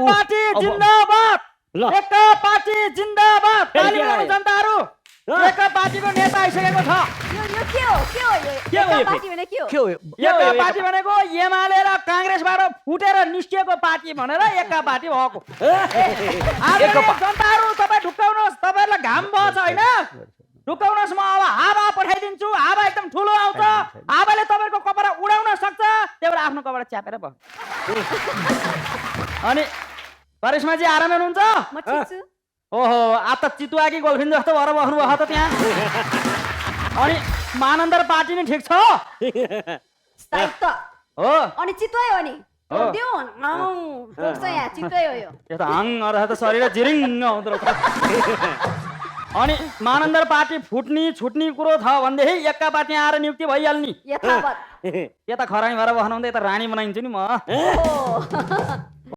party जिन्दाबाद एका party जिन्दाबाद ताली बजाउनु जनताहरू एका पार्टीको नेता आइसकेको छ यो के हो यो एका पार्टी भने के हो एका पार्टी भनेको एमाले र कांग्रेसबाट फुटेर निस्किएको पार्टी भनेर एका पार्टी भएको जनताहरू तपाईँ ढुक्काउनुहोस् तपाईहरुलाई घाम बहछ हैन ढुक्काउनुहोस् म अब हावा पठाइदिन्छु हावा एकदम ठुलो आउँछ हावाले तपाईहरुको कपडा उडाउन सक्छ त्यही भएर आफ्नो कपडा च्यापेर बस अनि करिश्माजी आरामै हुनुहुन्छ म ठीक छु ओहो आ त चितुवाकी गोल्फिन जस्तो भएर बस्नु भयो त त्यहाँ अनि मानन्दर पार्टी नि ठीक छ साइड त हो अनि चितुवै हो नि दिउ फोक्छ यहाँ चितुवै हो यो यो त हाङ अरे त शरीर जिरिङ आउँदो रहेछ अनि मानन्दर पार्टी फुट्नी छुट्नी कुरो छ भन्देखि एका पार्टी आएर नियुक्ति भइहाल्ने यथावत यता खरानी भएर बस्नु यता रानी बनाइन्छु नि म